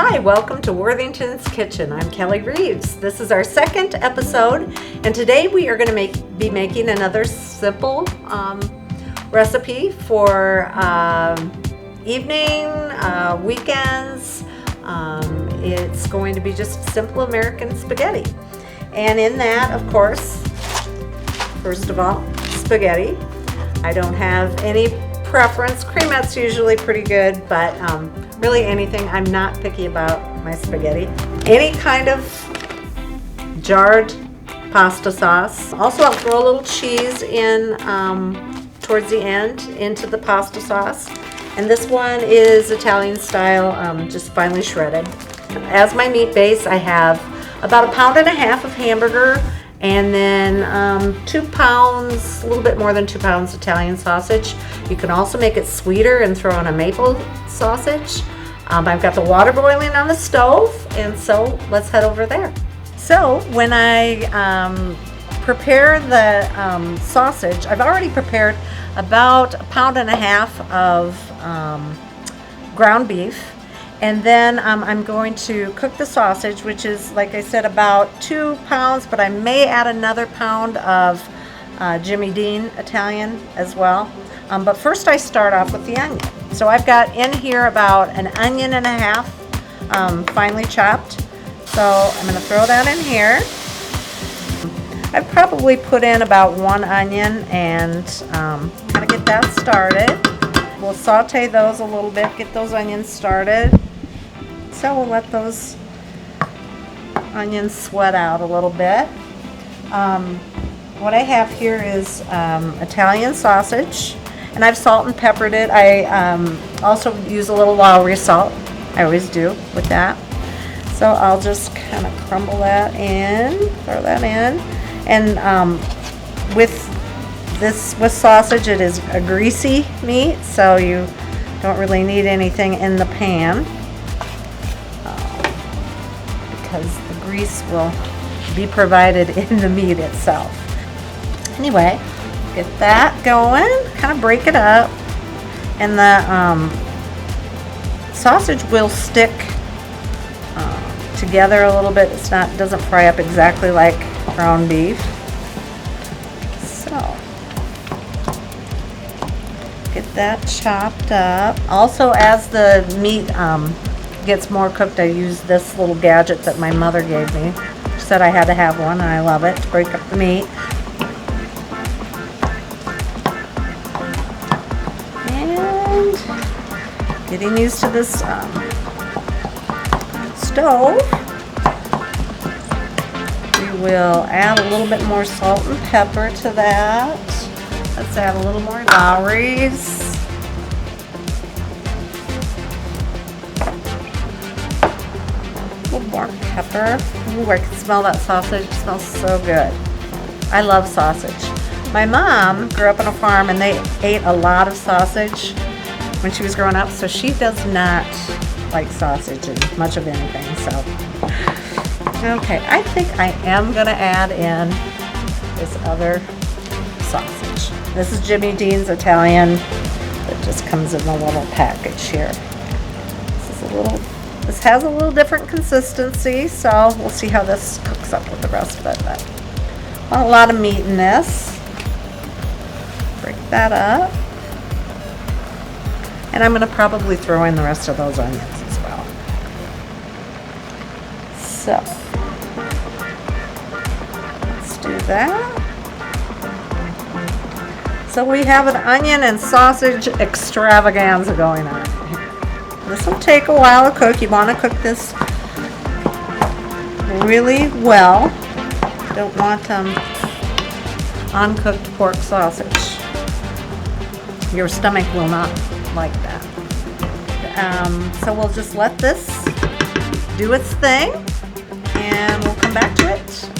Hi, welcome to Worthington's Kitchen. I'm Kelly Reeves. This is our second episode, and today we are going to be making another simple recipe for evening, weekends. It's going to be just simple American spaghetti. And in that, of course, first of all, spaghetti. I don't have any preference. Creamette's usually pretty good, but really anything. I'm not picky about my spaghetti. Any kind of jarred pasta sauce. Also, I'll throw a little cheese in towards the end into the pasta sauce. And this one is Italian style, just finely shredded. As my meat base, I have about 1.5 pounds of hamburger, and then 2 pounds, a little bit more than 2 pounds Italian sausage. You can also make it sweeter and throw in a maple sausage. I've got the water boiling on the stove, and so let's head over there. So when I prepare the sausage, I've already prepared about 1.5 pounds of ground beef. And then I'm going to cook the sausage, which is, like I said, about 2 pounds, but I may add another pound of Jimmy Dean Italian as well. But first I start off with the onion. So I've got in here about 1.5 onions, finely chopped. So I'm going to throw that in here. I've probably put in about 1 onion and kind of get that started. We'll saute those a little bit, get those onions started. So we'll let those onions sweat out a little bit. What I have here is Italian sausage, and I've salt and peppered it. I also use a little Lowry salt. I always do with that. So I'll just kind of crumble that in, throw that in. And with sausage, it is a greasy meat, so you don't really need anything in the pan because the grease will be provided in the meat itself. Anyway, get that going, kind of break it up, and the sausage will stick together a little bit. Doesn't fry up exactly like ground beef. So get that chopped up. Also, as the meat gets more cooked, I use this little gadget that my mother gave me. She said I had to have one, and I love it, to break up the meat. And getting used to this stove, we will add a little bit more salt and pepper to that. Let's add a little more Lowry's. A little more pepper. Ooh, I can smell that sausage. It smells so good. I love sausage. My mom grew up on a farm, and they ate a lot of sausage when she was growing up, so she does not like sausage and much of anything. So, okay, I think I am going to add in this other sausage. This is Jimmy Dean's Italian. It just comes in a little package here. This has a little different consistency, so we'll see how this cooks up with the rest of it. But want a lot of meat in this. Break that up. And I'm going to probably throw in the rest of those onions as well. So let's do that. So we have an onion and sausage extravaganza going on here. This will take a while to cook. You want to cook this really well. You don't want uncooked pork sausage. Your stomach will not like that. So we'll just let this do its thing, and we'll come back to it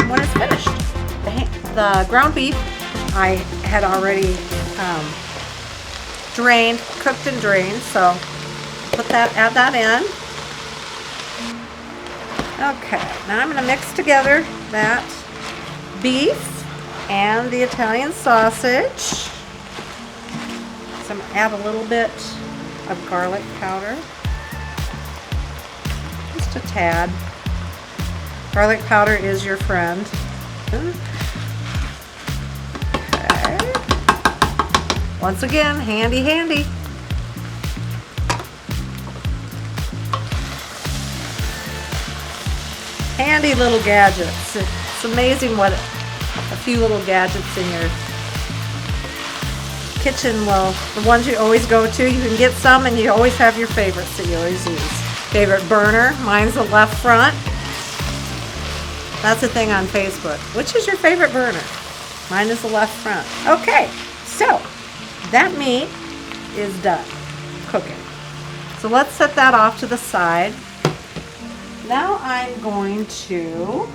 when it's finished. The ground beef I had already cooked and drained, so add that in. Okay, now I'm going to mix together that beef and the Italian sausage. So I'm going to add a little bit of garlic powder. just a tad. Garlic powder is your friend. Okay. Once again, handy, handy. Handy little gadgets. It's amazing what a few little gadgets in your kitchen will, the ones you always go to, you can get some and you always have your favorites that you always use. Favorite burner, mine's the left front. That's a thing on Facebook. Which is your favorite burner? Mine is the left front. Okay, so that meat is done cooking. So let's set that off to the side. Now I'm going to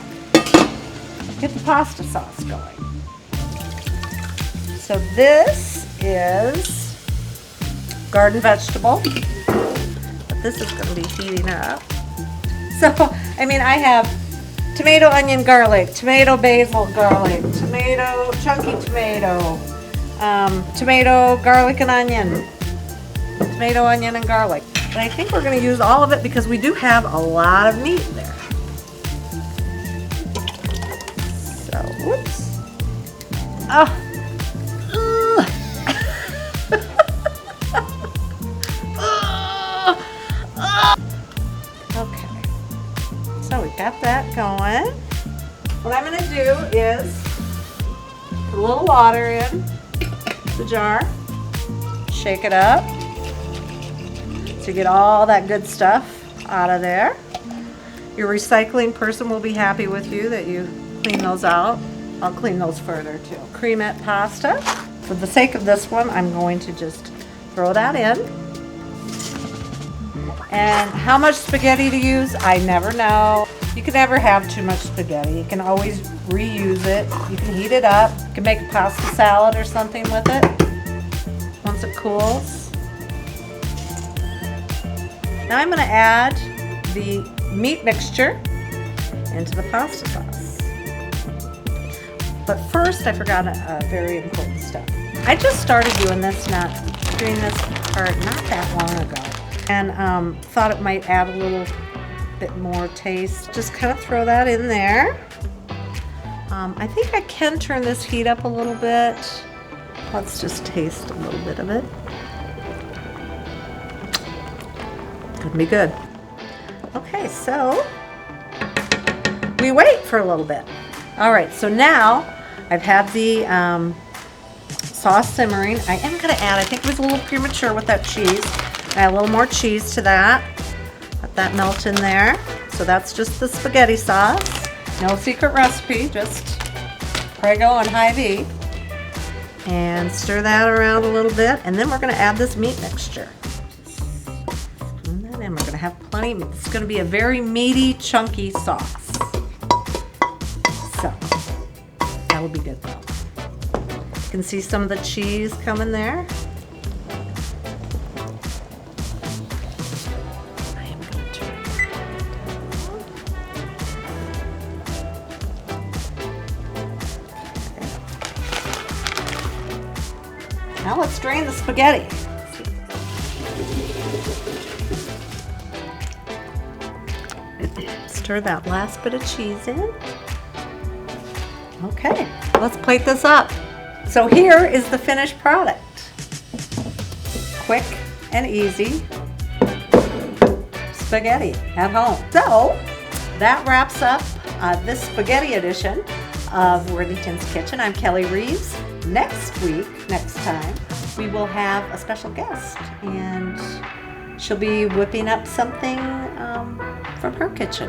get the pasta sauce going. So this is garden vegetable, but this is going to be heating up. So, I mean, I have tomato, onion, garlic, tomato, basil, garlic, tomato, chunky tomato, tomato, garlic and onion, tomato, onion, and garlic. And I think we're going to use all of it because we do have a lot of meat there. So, whoops. Oh. Okay. So we got that going. What I'm going to do is put a little water in the jar, shake it up. To get all that good stuff out of there. Your recycling person will be happy with you that you clean those out. I'll clean those further too. Cremette pasta. For the sake of this one, I'm going to just throw that in. And how much spaghetti to use, I never know. You can never have too much spaghetti. You can always reuse it. You can heat it up. You can make a pasta salad or something with it once it cools. Now I'm going to add the meat mixture into the pasta sauce. But first, I forgot a very important step. I just started doing this part not that long ago, and thought it might add a little bit more taste. Just kind of throw that in there. I think I can turn this heat up a little bit. Let's just taste a little bit of it. Gonna be good. Okay, so we wait for a little bit. All right, so now I've had the sauce simmering. I am gonna add, I think it was a little premature with that cheese. Add a little more cheese to that. Let that melt in there. So that's just the spaghetti sauce. No secret recipe, just Prego on high V. And stir that around a little bit, and then we're gonna add this meat mixture. And we're going to have plenty. It's going to be a very meaty, chunky sauce. So, that'll be good though. You can see some of the cheese coming there. I am going to turn it. Okay. Now let's drain the spaghetti. Stir that last bit of cheese in. Okay, let's plate this up. So here is the finished product. Quick and easy spaghetti at home. So that wraps up this spaghetti edition of Worthington's Kitchen. I'm Kelly Reeves. Next time, we will have a special guest, and she'll be whipping up something from her kitchen.